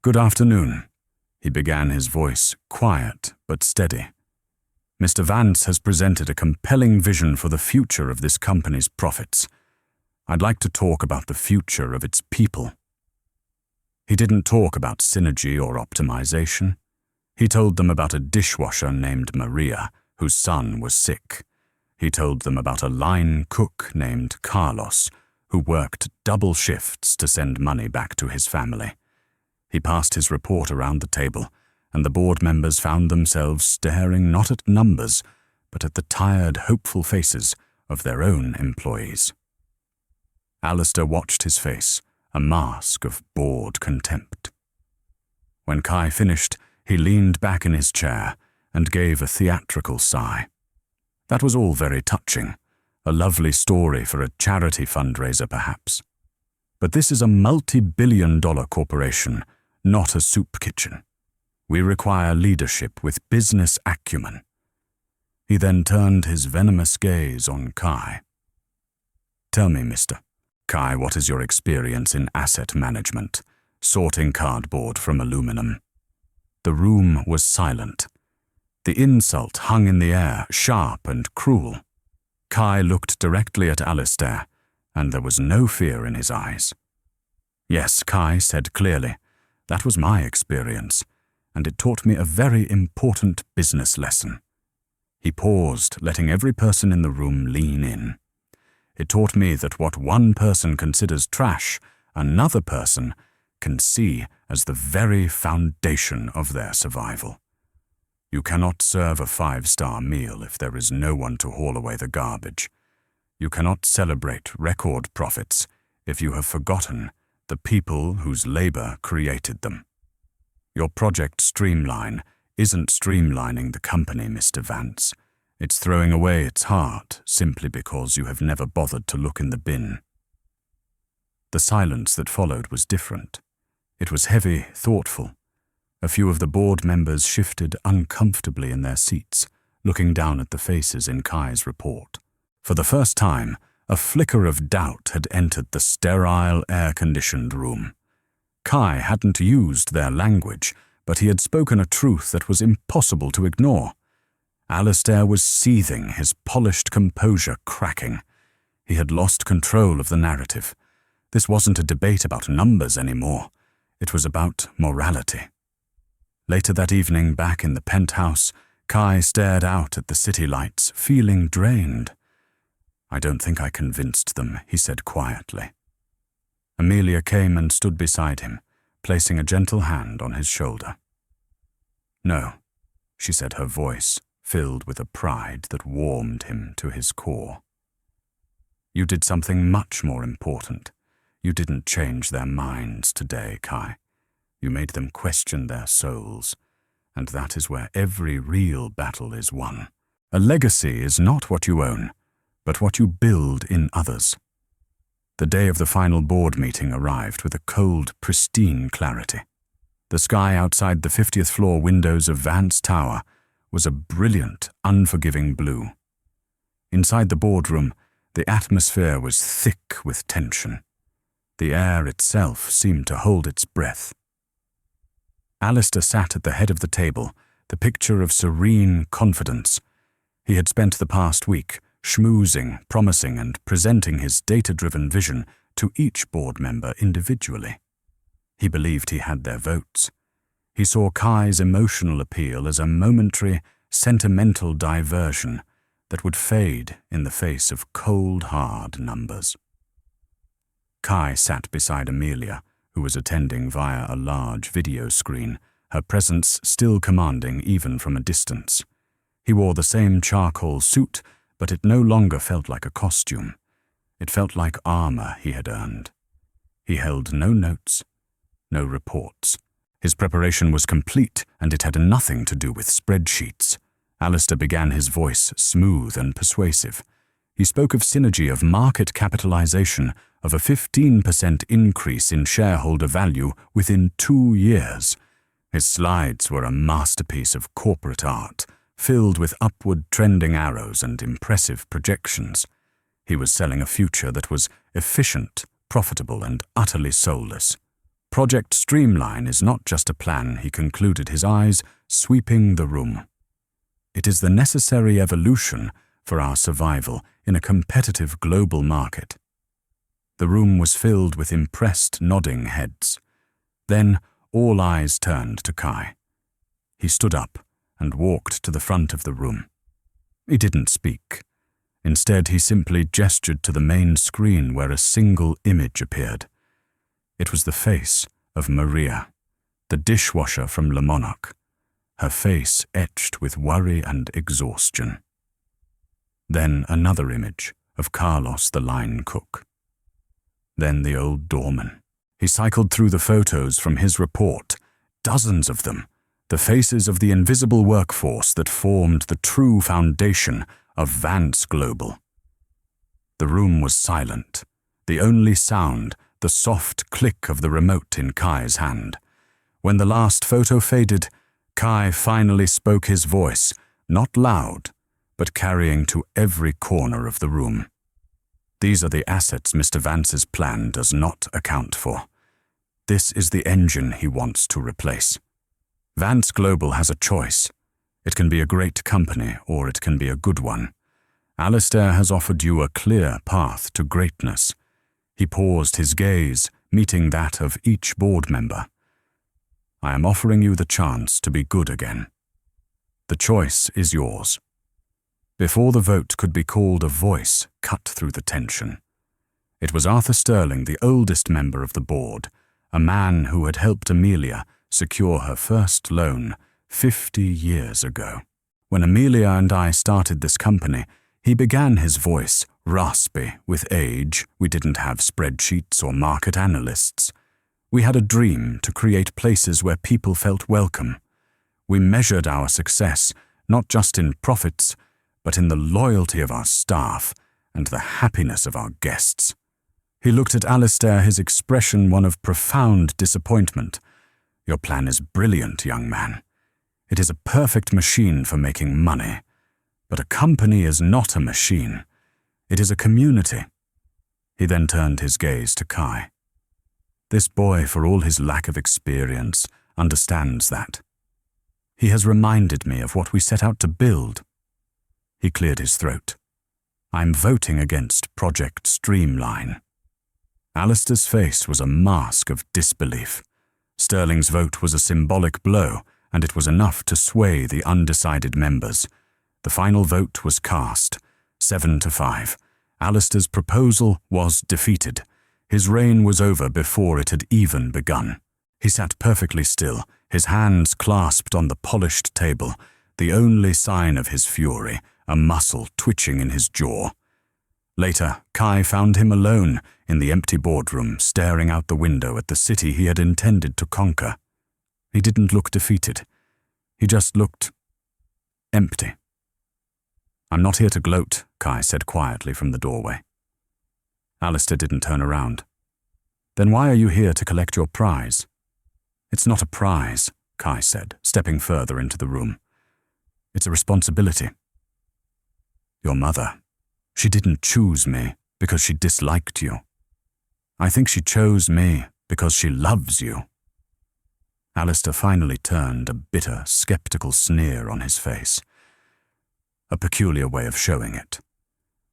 "Good afternoon," he began, his voice quiet but steady. "Mr. Vance has presented a compelling vision for the future of this company's profits. I'd like to talk about the future of its people." He didn't talk about synergy or optimization. He told them about a dishwasher named Maria, whose son was sick. He told them about a line cook named Carlos, who worked double shifts to send money back to his family. He passed his report around the table, and the board members found themselves staring not at numbers, but at the tired, hopeful faces of their own employees. Alistair watched his face, a mask of bored contempt. When Kai finished, he leaned back in his chair and gave a theatrical sigh. That was all very touching, a lovely story for a charity fundraiser perhaps. But this is a multi-billion-dollar corporation, not a soup kitchen. We require leadership with business acumen. He then turned his venomous gaze on Kai. "Tell me, Mr. Kai, what is your experience in asset management, sorting cardboard from aluminum?" The room was silent. The insult hung in the air, sharp and cruel. Kai looked directly at Alistair, and there was no fear in his eyes. "Yes," Kai said clearly, "that was my experience, and it taught me a very important business lesson." He paused, letting every person in the room lean in. "It taught me that what one person considers trash, another person can see as the very foundation of their survival. You cannot serve a 5-star meal if there is no one to haul away the garbage. You cannot celebrate record profits if you have forgotten the people whose labor created them. Your Project Streamline isn't streamlining the company, Mr. Vance. It's throwing away its heart simply because you have never bothered to look in the bin." The silence that followed was different. It was heavy, thoughtful. A few of the board members shifted uncomfortably in their seats, looking down at the faces in Kai's report. For the first time, a flicker of doubt had entered the sterile, air-conditioned room. Kai hadn't used their language, but he had spoken a truth that was impossible to ignore. Alistair was seething, his polished composure cracking. He had lost control of the narrative. This wasn't a debate about numbers anymore. It was about morality. Later that evening, back in the penthouse, Kai stared out at the city lights, feeling drained. "I don't think I convinced them," he said quietly. Amelia came and stood beside him, placing a gentle hand on his shoulder. "No," she said, her voice filled with a pride that warmed him to his core. "You did something much more important. You didn't change their minds today, Kai. You made them question their souls, and that is where every real battle is won. A legacy is not what you own, but what you build in others." The day of the final board meeting arrived with a cold, pristine clarity. The sky outside the 50th floor windows of Vance Tower was a brilliant, unforgiving blue. Inside the boardroom, the atmosphere was thick with tension. The air itself seemed to hold its breath. Alistair sat at the head of the table, the picture of serene confidence. He had spent the past week schmoozing, promising, and presenting his data-driven vision to each board member individually. He believed he had their votes. He saw Kai's emotional appeal as a momentary, sentimental diversion, that would fade in the face of cold, hard numbers. Kai sat beside Amelia, who was attending via a large video screen, her presence still commanding even from a distance. He wore the same charcoal suit, but it no longer felt like a costume. It felt like armor he had earned. He held no notes, no reports. His preparation was complete, and it had nothing to do with spreadsheets. Alistair began, his voice smooth and persuasive. He spoke of synergy, of market capitalization, of a 15% increase in shareholder value within 2 years. His slides were a masterpiece of corporate art, filled with upward trending arrows and impressive projections. He was selling a future that was efficient, profitable, and utterly soulless. Project Streamline is not just a plan, he concluded, his eyes sweeping the room. It is the necessary evolution for our survival in a competitive global market. The room was filled with impressed, nodding heads. Then all eyes turned to Kai. He stood up and walked to the front of the room. He didn't speak. Instead, he simply gestured to the main screen where a single image appeared. It was the face of Maria, the dishwasher from Le Monarch, her face etched with worry and exhaustion. Then another image of Carlos, the line cook. Then the old doorman. He cycled through the photos from his report, dozens of them, the faces of the invisible workforce that formed the true foundation of Vance Global. The room was silent, the only sound the soft click of the remote in Kai's hand. When the last photo faded, Kai finally spoke, his voice, not loud, but carrying to every corner of the room. These are the assets Mr. Vance's plan does not account for. This is the engine he wants to replace. Vance Global has a choice. It can be a great company, or it can be a good one. Alistair has offered you a clear path to greatness. He paused, his gaze meeting that of each board member. I am offering you the chance to be good again. The choice is yours. Before the vote could be called, a voice cut through the tension. It was Arthur Sterling, the oldest member of the board, a man who had helped Amelia secure her first loan 50 years ago. When Amelia and I started this company, he began, his voice raspy with age. We didn't have spreadsheets or market analysts. We had a dream to create places where people felt welcome. We measured our success not just in profits, but in the loyalty of our staff and the happiness of our guests. He looked at Alistair, his expression one of profound disappointment. Your plan is brilliant, young man. It is a perfect machine for making money. But a company is not a machine. It is a community. He then turned his gaze to Kai. This boy, for all his lack of experience, understands that. He has reminded me of what we set out to build. He cleared his throat. I'm voting against Project Streamline. Alistair's face was a mask of disbelief. Sterling's vote was a symbolic blow, and it was enough to sway the undecided members. The final vote was cast, 7-5. Alistair's proposal was defeated. His reign was over before it had even begun. He sat perfectly still, his hands clasped on the polished table, the only sign of his fury, a muscle twitching in his jaw. Later, Kai found him alone in the empty boardroom, staring out the window at the city he had intended to conquer. He didn't look defeated. He just looked empty. I'm not here to gloat, Kai said quietly from the doorway. Alistair didn't turn around. Then why are you here to collect your prize? It's not a prize, Kai said, stepping further into the room. It's a responsibility. Your mother, she didn't choose me because she disliked you. I think she chose me because she loves you. Alistair finally turned, a bitter, skeptical sneer on his face. A peculiar way of showing it.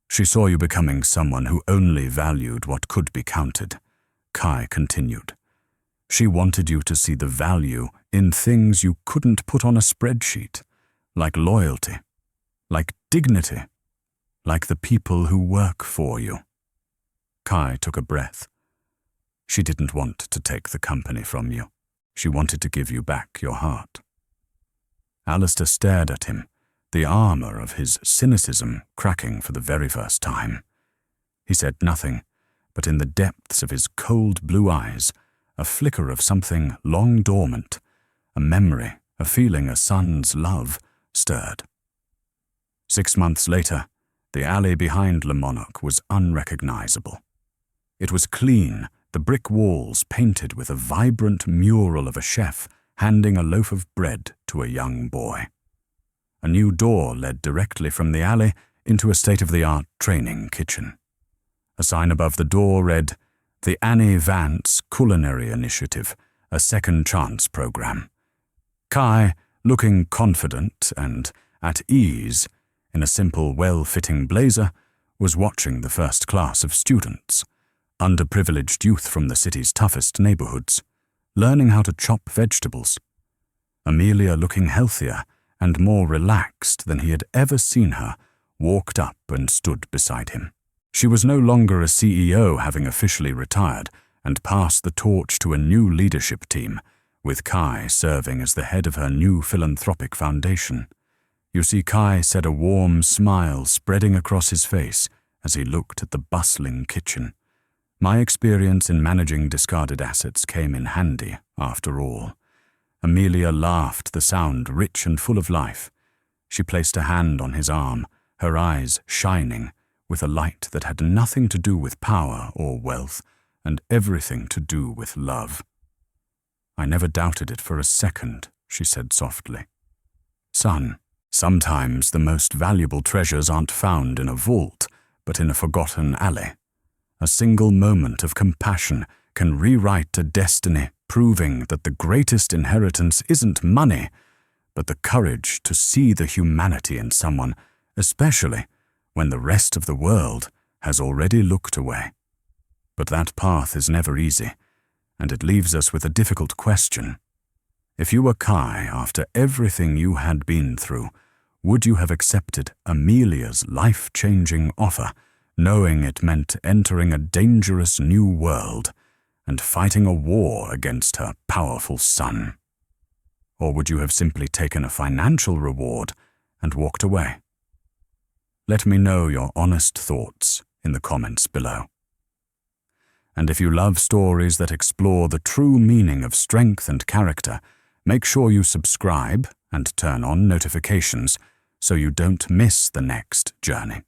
She saw you becoming someone who only valued what could be counted, Kai continued. She wanted you to see the value in things you couldn't put on a spreadsheet, like loyalty, like dignity, like the people who work for you. Kai took a breath. She didn't want to take the company from you. She wanted to give you back your heart. Alistair stared at him, the armor of his cynicism cracking for the very first time. He said nothing, but in the depths of his cold blue eyes, a flicker of something long dormant, a memory, a feeling a son's love, stirred. 6 months later, the alley behind Le Monarque was unrecognizable. It was clean, the brick walls painted with a vibrant mural of a chef handing a loaf of bread to a young boy. A new door led directly from the alley into a state-of-the-art training kitchen. A sign above the door read, "The Annie Vance Culinary Initiative, a second chance program." Kai, looking confident and at ease, in a simple, well-fitting blazer, was watching the first class of students, underprivileged youth from the city's toughest neighborhoods, learning how to chop vegetables. Amelia, looking healthier and more relaxed than he had ever seen her, walked up and stood beside him. She was no longer a CEO, having officially retired, and passed the torch to a new leadership team, with Kai serving as the head of her new philanthropic foundation. You see, Kai said, a warm smile spreading across his face as he looked at the bustling kitchen. My experience in managing discarded assets came in handy, after all. Amelia laughed, the sound rich and full of life. She placed a hand on his arm, her eyes shining, with a light that had nothing to do with power or wealth, and everything to do with love. "I never doubted it for a second," she said softly. "Son, sometimes the most valuable treasures aren't found in a vault, but in a forgotten alley. A single moment of compassion can rewrite a destiny, proving that the greatest inheritance isn't money, but the courage to see the humanity in someone, especially when the rest of the world has already looked away. But that path is never easy, and it leaves us with a difficult question. If you were Kai, after everything you had been through, would you have accepted Amelia's life-changing offer, knowing it meant entering a dangerous new world and fighting a war against her powerful son? Or would you have simply taken a financial reward and walked away? Let me know your honest thoughts in the comments below. And if you love stories that explore the true meaning of strength and character, make sure you subscribe and turn on notifications so you don't miss the next journey.